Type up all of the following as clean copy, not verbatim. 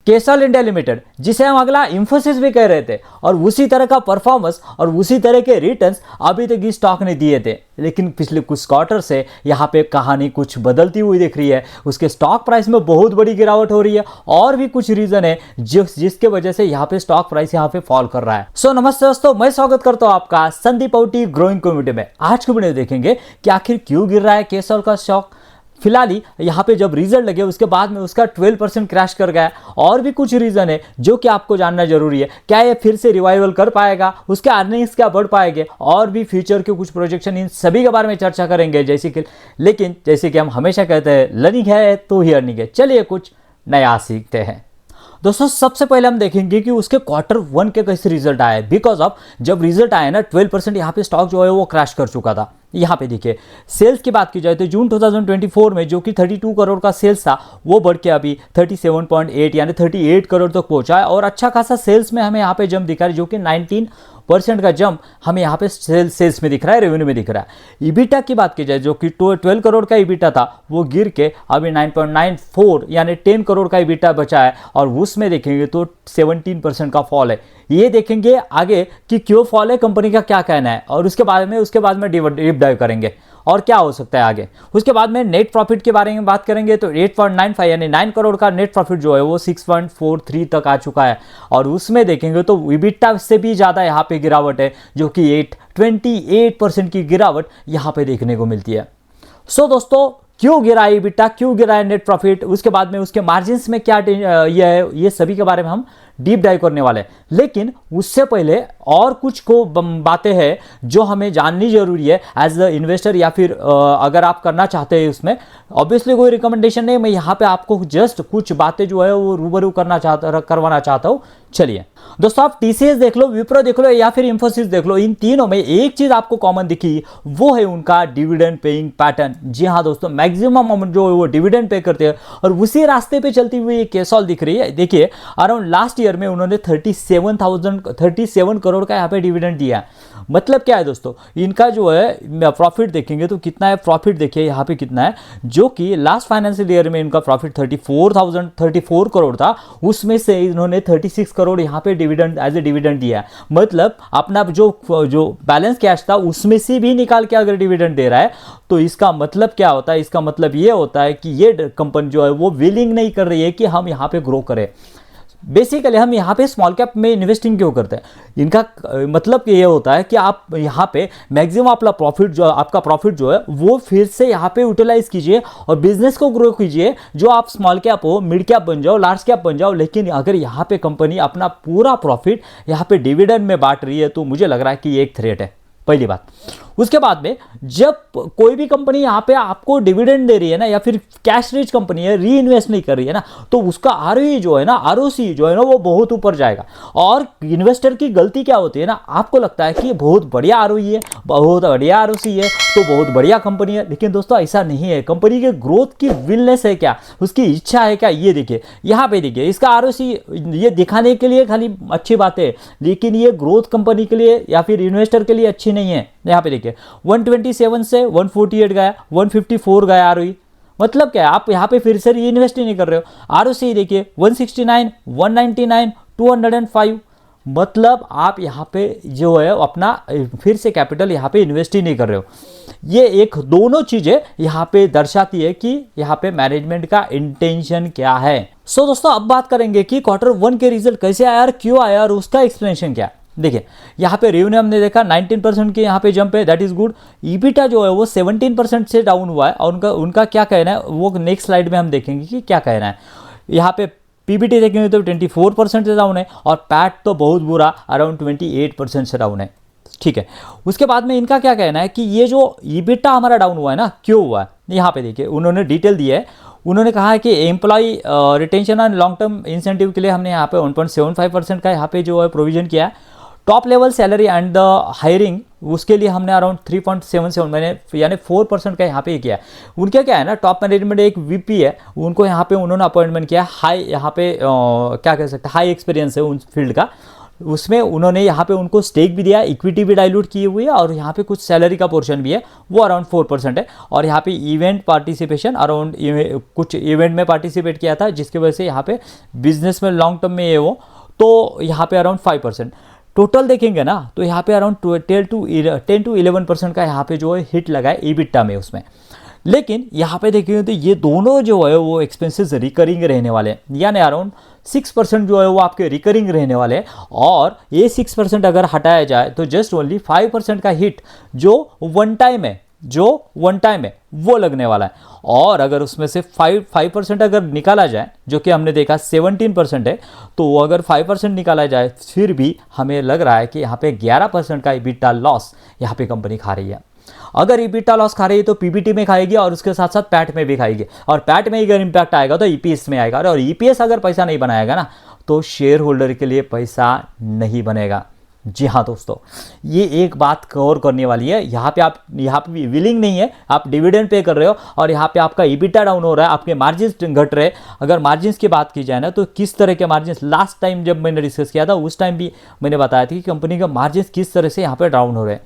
Castle India limited, जिसे हम अगला इंफोसिस भी कह रहे थे, और उसी तरह का परफॉर्मेंस और उसी तरह के रिटर्न्स अभी तक इस स्टॉक ने दिए थे। लेकिन पिछले कुछ क्वार्टर से यहाँ पे कहानी कुछ बदलती हुई दिख रही है। उसके स्टॉक प्राइस में बहुत बड़ी गिरावट हो रही है, और भी कुछ रीजन है जिसके वजह से यहाँ पे स्टॉक प्राइस यहाँ पे फॉल कर रहा है। सो नमस्ते दोस्तों, मैं स्वागत करता हूँ आपका संदीप औटी ग्रोइंग कम्युनिटी में। आज की वीडियो देखेंगे कि आखिर क्यों गिर रहा है केसल का स्टॉक। फिलहाल ही यहाँ पे जब रिजल्ट लगे उसके बाद में उसका 12% क्रैश कर गया, और भी कुछ रीजन है जो कि आपको जानना जरूरी है। क्या ये फिर से रिवाइवल कर पाएगा, उसके अर्निंग्स क्या बढ़ पाएंगे, और भी फ्यूचर के कुछ प्रोजेक्शन, इन सभी के बारे में चर्चा करेंगे। जैसे कि हम हमेशा कहते हैं, लर्निंग है तो ही अर्निंग है। चलिए कुछ नया सीखते हैं। दोस्तों सबसे पहले हम देखेंगे कि उसके Q1 के कैसे रिजल्ट आए। बिकॉज ऑफ जब रिजल्ट आया ना 12% यहाँ पे स्टॉक जो है वो क्रैश कर चुका था। यहाँ पे देखिए, सेल्स की बात की जाए तो जून 2024 में जो कि 32 करोड़ का सेल्स था, वो बढ़ के अभी 37.8 यानी 38 करोड़ तक पहुंचा है। और अच्छा खासा सेल्स में हमें यहाँ पे जंप दिखा रहा है, जो कि 19% का जंप हमें यहाँ पे सेल्स में दिख रहा है, रेवेन्यू में दिख रहा है। ईबिटा की बात की जाए, जो कि 12 करोड़ का ईबिटा था, वो गिर के अभी 9.94 यानी 10 करोड़ का ईबिटा बचा है। और उसमें देखेंगे तो 17% का फॉल है। ये देखेंगे आगे कि क्यों फॉल है, कंपनी का क्या कहना है, और उसके बाद में डीप डाइव करेंगे और क्या हो सकता है आगे। उसके बाद में नेट प्रॉफिट के बारे में बात करेंगे तो 8.95 यानी 9 करोड़ का नेट प्रॉफिट जो है वो 6.43 तक आ चुका है। और उसमें देखेंगे तो ईबिटा से भी ज़्यादा यहाँ पे गिरावट है, जो कि 28% की गिरावट यहाँ पे देखने को मिलती है। सो दोस्तों, क्यों गिरा है ईबिटा, क्यों गिरा है नेट प्रॉफिट, उसके बाद में उसके मार्जिन्स में क्या ये सभी के बारे में हम डीप डाइव करने वाले हैं। लेकिन उससे पहले और कुछ बातें हैं जो हमें जाननी जरूरी है एज अ इन्वेस्टर, या फिर अगर आप करना चाहते हैं उसमें। ऑब्वियसली कोई रिकमेंडेशन नहीं, मैं यहाँ पे आपको जस्ट कुछ बातें जो है वो रूबरू करवाना चाहता हूँ। चलिए दोस्तों, आप टीसीएस देख लो, विप्रो देख लो, या फिर इंफोसिस देख लो, इन तीनों में एक चीज आपको कॉमन दिखी, वो है उनका डिविडेंड पेइंग पैटर्न। जी हाँ दोस्तों, मैक्सिमम अमाउंट जो है वो डिविडेंड पे करते हैं, और उसी रास्ते पे चलती हुई केसल दिख रही है। देखिए, अराउंड लास्ट ईयर में उन्होंने 37 करोड़ का यहाँ पे डिविडेंड दिया। मतलब क्या है दोस्तों, इनका जो है प्रॉफिट देखेंगे तो कितना है, प्रॉफिट देखिए यहाँ पे कितना है, जो कि लास्ट फाइनेंशियल ईयर में इनका प्रॉफिट 34 करोड़ था, उसमें से इन्होंने 36 करोड़ यहाँ पे डिविडेंड एज ए डिविडेंड दिया। मतलब अपना जो बैलेंस कैश था उसमें से भी निकाल के अगर डिविडेंड दे रहा है, तो इसका मतलब क्या होता है, इसका मतलब ये होता है कि ये कंपनी जो है वो विलिंग नहीं कर रही है कि हम यहाँ पे ग्रो करें। बेसिकली हम यहाँ पे स्मॉल कैप में इन्वेस्टिंग क्यों करते हैं, इनका मतलब ये होता है कि आप यहाँ पे मैक्सिमम आपका प्रॉफिट जो है वो फिर से यहाँ पे यूटिलाइज कीजिए और बिजनेस को ग्रो कीजिए। जो आप स्मॉल कैप हो, मिड कैप बन जाओ, लार्ज कैप बन जाओ, लेकिन अगर यहाँ पे कंपनी अपना पूरा प्रॉफिट यहाँ पे डिविडेंड में बांट रही है, तो मुझे लग रहा है कि ये एक थ्रेट है, पहली बात। उसके बाद में जब कोई भी कंपनी यहाँ पे आपको डिविडेंड दे रही है ना, या फिर कैश रिच कंपनी है, री इन्वेस्ट नहीं कर रही है ना, तो उसका आरओई जो है ना, आरओसी जो है ना, वो बहुत ऊपर जाएगा। और इन्वेस्टर की गलती क्या होती है ना, आपको लगता है कि बहुत बढ़िया आरओई है, बहुत बढ़िया आरओसी है, तो बहुत बढ़िया कंपनी है। लेकिन दोस्तों ऐसा नहीं है। कंपनी के ग्रोथ की विलनेस है क्या, उसकी इच्छा है क्या, ये देखिए यहाँ पे देखिए, इसका आरओसी ये दिखाने के लिए खाली अच्छी बात है, लेकिन ये ग्रोथ कंपनी के लिए या फिर इन्वेस्टर के लिए अच्छी नहीं है। यहाँ पे देखिए 127 से 148 गया, 154 गया आरओई। मतलब क्या है, आप यहाँ पे फिर से री इन्वेस्ट ही नहीं कर रहे हो। आरओसी देखिए 169, 199, 205। मतलब आप यहाँ पे जो है अपना फिर से कैपिटल यहाँ पे इन्वेस्ट ही नहीं कर रहे हो। ये एक दोनों चीजें यहाँ पे दर्शाती है कि यहाँ पे मैनेजमेंट का इंटेंशन क्या है। सो दोस्तों, अब बात करेंगे कि Q1 के रिजल्ट कैसे आया और क्यों आया और उसका एक्सप्लेनेशन क्या है। देखिए यहाँ पे रेवेन्यू हमने देखा 19% के यहाँ पे जंप है, दैट इज गुड। ईबिटा जो है वो 17% से डाउन हुआ है, और उनका क्या कहना है वो नेक्स्ट स्लाइड में हम देखेंगे कि क्या कहना है। यहाँ पे पीबीटी देखेंगे तो 24% से डाउन है, और पैट तो बहुत बुरा अराउंड 28% से डाउन है। ठीक है, उसके बाद में इनका क्या कहना है कि ये जो ईबिटा हमारा डाउन हुआ है ना, क्यों हुआ है, यहाँ पे देखिए उन्होंने डिटेल दिया है। उन्होंने कहा है कि employ retention and long term incentive के लिए हमने यहाँ पे 1.75% का यहाँ पे जो है प्रोविजन किया है। Top level salary and the hiring, उसके लिए हमने अराउंड 3.77 मैंने यानी 4% का यहाँ पे किया है। उनका क्या है ना, टॉप मैनेजमेंट एक वीपी है, उनको यहाँ पे उन्होंने अपॉइंटमेंट किया। हाई यहाँ पे क्या कह सकते हैं, हाई एक्सपीरियंस है उन फील्ड का। उसमें उन्होंने यहाँ पे उनको स्टेक भी दिया, इक्विटी भी डाइल्यूट की हुई है, और यहाँ पे कुछ सैलरी का पोर्शन भी है, वो अराउंड 4% है। और यहाँ पे इवेंट पार्टिसिपेशन अराउंड कुछ इवेंट में पार्टिसिपेट किया था, जिसकी वजह से यहाँ पे बिजनेस में लॉन्ग टर्म में ये वो, तो यहाँ पे अराउंड 5%। टोटल देखेंगे ना तो यहाँ पे अराउंड 10 to 11% का यहाँ पे जो है हिट लगा है EBITDA में उसमें। लेकिन यहाँ पे देखेंगे तो ये दोनों जो है वो एक्सपेंसेस रिकरिंग रहने वाले हैं, यानी अराउंड 6% जो है वो आपके रिकरिंग रहने वाले हैं। और ये 6% अगर हटाया जाए तो जस्ट ओनली 5% का हिट जो वन टाइम है वो लगने वाला है। और अगर उसमें से 5% अगर निकाला जाए, जो कि हमने देखा 17% है, तो अगर 5% निकाला जाए फिर भी हमें लग रहा है कि यहाँ पे 11% का EBITDA लॉस यहाँ पे कंपनी खा रही है। अगर EBITDA लॉस खा रही है तो PBT में खाएगी और उसके साथ साथ पैट में भी खाएगी, और पैट में अगर इम्पैक्ट आएगा तो EPS में आएगा, और EPS अगर पैसा नहीं बनाएगा ना तो शेयर होल्डर के लिए पैसा नहीं बनेगा। जी हाँ दोस्तों, ये एक बात कवर करने वाली है। यहाँ पे भी विलिंग नहीं है, आप डिविडेंड पे कर रहे हो और यहाँ पे आपका EBITDA डाउन हो रहा है, आपके मार्जिन्स घट रहे हैं। अगर मार्जिन्स की बात की जाए ना तो किस तरह के मार्जिन्स, लास्ट टाइम जब मैंने डिस्कस किया था उस टाइम भी मैंने बताया था कि कंपनी का मार्जिन्स किस तरह से यहाँ पे डाउन हो रहे हैं।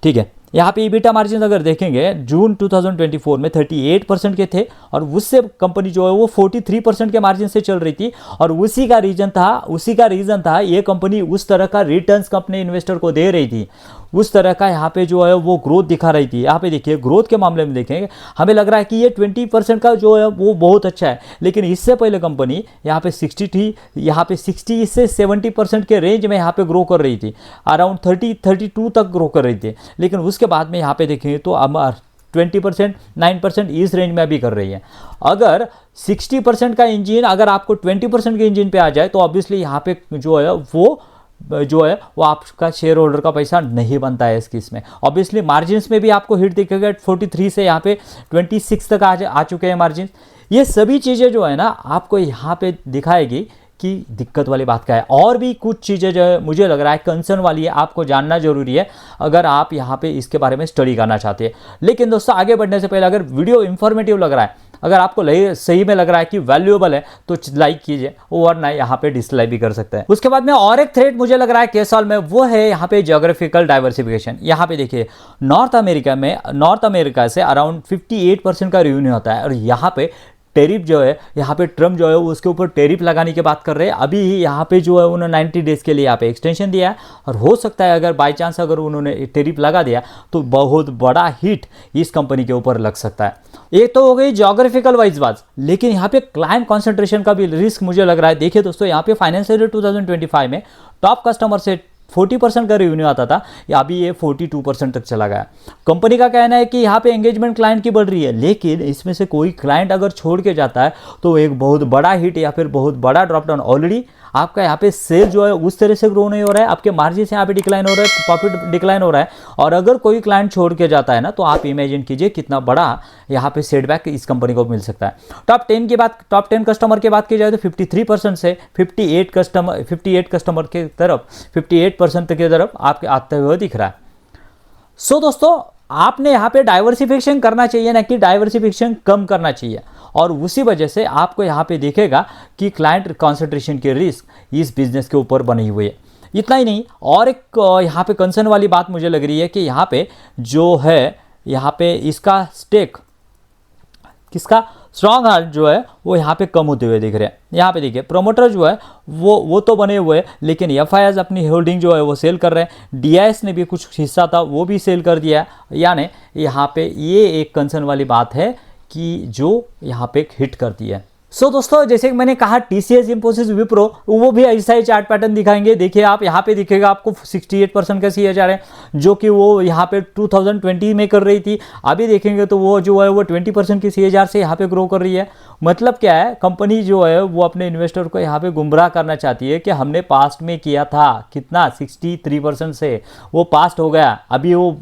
ठीक है, यहाँ पे EBITDA मार्जिन अगर देखेंगे जून 2024 में 38% के थे, और उससे कंपनी जो है वो 43% के मार्जिन से चल रही थी। और उसी का रीज़न था ये कंपनी उस तरह का रिटर्न्स अपने इन्वेस्टर को दे रही थी, उस तरह का यहाँ पे जो है वो ग्रोथ दिखा रही थी। यहाँ पे देखिए ग्रोथ के मामले में देखेंगे, हमें लग रहा है कि ये 20% का जो है वो बहुत अच्छा है, लेकिन इससे पहले कंपनी यहाँ पे 60 थी, यहाँ पे 60 से 70% के रेंज में यहाँ पे ग्रो कर रही थी, अराउंड 32 तक ग्रो कर रही थी। लेकिन उसके बाद में यहाँ पे देखेंगे तो अब 20%, 9% इस रेंज में अभी कर रही है। अगर 60% का इंजन अगर आपको 20% के इंजन पे आ जाए तो ऑब्वियसली यहाँ पे जो है वो आपका शेयर होल्डर का पैसा नहीं बनता है इस केस में। ऑब्वियसली मार्जिन्स में भी आपको हिट दिखेगा, 43 से यहाँ पे 26 तक आ चुके हैं मार्जिन। ये सभी चीज़ें जो है ना आपको यहाँ पे दिखाएगी कि दिक्कत वाली बात क्या है। और भी कुछ चीज़ें जो है मुझे लग रहा है कंसर्न वाली है, आपको जानना जरूरी है अगर आप यहाँ पे इसके बारे में स्टडी करना चाहते हैं। लेकिन दोस्तों आगे बढ़ने से पहले अगर वीडियो इंफॉर्मेटिव लग रहा है, अगर आपको सही में लग रहा है कि वैल्यूएबल है तो लाइक कीजिए, वरना यहाँ पे डिसलाइक भी कर सकते हैं। उसके बाद में और एक थ्रेड मुझे लग रहा है केसॉल में, वो है यहाँ पे ज्योग्राफिकल डाइवर्सिफिकेशन। यहाँ पे देखिए नॉर्थ अमेरिका से अराउंड 58% का रेवेन्यू होता है, और यहाँ पे टेरिफ जो है यहाँ पे ट्रम्प जो है उसके ऊपर टेरिफ लगाने की बात कर रहे हैं। अभी यहाँ पे जो है उन्होंने 90 डेज के लिए यहाँ पे एक्सटेंशन दिया है, और हो सकता है अगर बाय चांस अगर उन्होंने टेरिफ लगा दिया तो बहुत बड़ा हिट इस कंपनी के ऊपर लग सकता है। एक तो हो गई ज्योग्राफिकल वाइज बात, लेकिन यहाँ पे क्लाइंट कॉन्सेंट्रेशन का भी रिस्क मुझे लग रहा है। देखिए दोस्तों, यहाँ पे फाइनेंशियल ईयर 2025 में टॉप कस्टमर से 40% का रेवेन्यू आता था, या अभी ये 42% तक चला गया। कंपनी का कहना है कि यहाँ पे एंगेजमेंट क्लाइंट की बढ़ रही है, लेकिन इसमें से कोई क्लाइंट अगर छोड़ के जाता है तो एक बहुत बड़ा हिट या फिर बहुत बड़ा ड्रॉप डाउन। ऑलरेडी आपका यहाँ पे सेल जो है उस तरह से ग्रो नहीं हो रहा है, आपके मार्जिन यहाँ पे डिक्लाइन हो रहा है, प्रॉफिट डिक्लाइन हो रहा है, और अगर कोई क्लाइंट छोड़ के जाता है ना तो आप इमेजिन कीजिए कितना बड़ा यहाँ पे सेटबैक इस कंपनी को मिल सकता है। टॉप 10 कस्टमर की बात की जाए तो 53% से 58 कस्टमर के तरफ 58% की तरफ आपके आते हुए दिख रहा है। सो दोस्तों, आपने यहाँ पे डाइवर्सिफिकेशन करना चाहिए ना कि डाइवर्सिफिकेशन कम करना चाहिए, और उसी वजह से आपको यहाँ पे दिखेगा कि क्लाइंट कॉन्सेंट्रेशन के रिस्क इस बिजनेस के ऊपर बनी हुई है। इतना ही नहीं, और एक यहाँ पे कंसर्न वाली बात मुझे लग रही है कि यहाँ पे जो है यहाँ पे इसका स्टेक, किसका स्ट्रॉन्ग हार्ट जो है वो यहाँ पे कम होते हुए दिख रहे हैं। यहाँ पे देखिए प्रोमोटर जो है वो तो बने हुए हैं, लेकिन एफआईआईज अपनी होल्डिंग जो है वो सेल कर रहे हैं। डीआईएस ने भी कुछ हिस्सा था वो भी सेल कर दिया है। यानी यहाँ पे ये एक कंसर्न वाली बात है कि जो यहाँ पे हिट करती है। सो दोस्तों, जैसे कि मैंने कहा टीसीएस, इंफोसिस, विप्रो वो भी ऐसा ही चार्ट पैटर्न दिखाएंगे। देखिए आप यहाँ पे दिखेगा आपको 68% का सीएचआर है, जो कि वो यहाँ पे 2020 में कर रही थी। अभी देखेंगे तो वो जो है वो 20% की सीएचआर से यहाँ पे ग्रो कर रही है। मतलब क्या है, कंपनी जो है वो अपने इन्वेस्टर को यहाँ पे गुमराह करना चाहती है कि हमने पास्ट में किया था कितना 63% से, वो पास्ट हो गया। अभी वो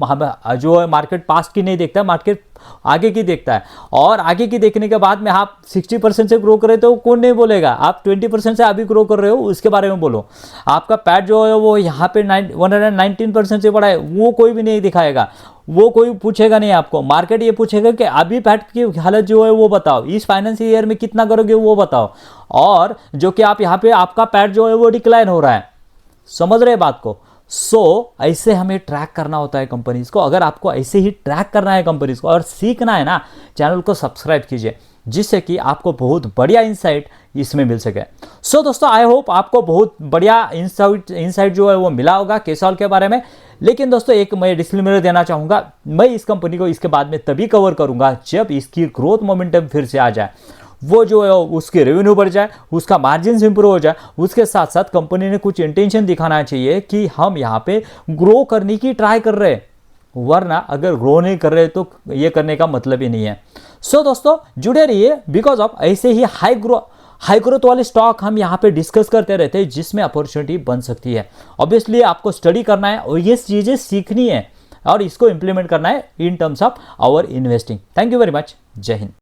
जो है मार्केट पास्ट की नहीं देखता, मार्केट आगे की देखता है, और आगे की देखने के बाद में आप 60% से ग्रो कर रहे तो कौन नहीं बोलेगा। आप 20% से अभी ग्रो कर रहे हो उसके बारे में बोलो। आपका पैट जो है वो यहाँ पे 119% से बड़ा है, वो कोई भी नहीं दिखाएगा, वो कोई पूछेगा नहीं आपको। मार्केट ये पूछेगा कि अभी पैट की हालत जो है वो बताओ, इस फाइनेंशियल ईयर में कितना करोगे वो बताओ, और जो कि आप यहाँ पे आपका पैट जो है वो डिक्लाइन हो रहा है। समझ रहे बात को। ऐसे हमें ट्रैक करना होता है कंपनीज को। अगर आपको ऐसे ही ट्रैक करना है कंपनीज को और सीखना है ना, चैनल को सब्सक्राइब कीजिए, जिससे कि आपको बहुत बढ़िया इंसाइट इसमें मिल सके। दोस्तों, आई होप आपको बहुत बढ़िया इंसाइट जो है वो मिला होगा केसॉल के बारे में। लेकिन दोस्तों, एक मैं डिस्क्लेमर देना चाहूँगा, मैं इस कंपनी को इसके बाद में तभी कवर करूँगा जब इसकी ग्रोथ मोमेंटम फिर से आ जाए, वो जो है उसके रेवेन्यू बढ़ जाए, उसका मार्जिन इंप्रूव हो जाए। उसके साथ साथ कंपनी ने कुछ इंटेंशन दिखाना चाहिए कि हम यहाँ पे ग्रो करने की ट्राई कर रहे हैं, वरना अगर ग्रो नहीं कर रहे तो ये करने का मतलब ही नहीं है। दोस्तों, जुड़े रहिए, बिकॉज ऑफ ऐसे ही हाई ग्रोथ वाले स्टॉक हम यहाँ पे डिस्कस करते रहते हैं, जिसमें अपॉर्चुनिटी बन सकती है। ऑब्वियसली आपको स्टडी करना है और ये चीज़ें सीखनी है और इसको इंप्लीमेंट करना है in terms of our investing. Thank you very much. Jai Hind.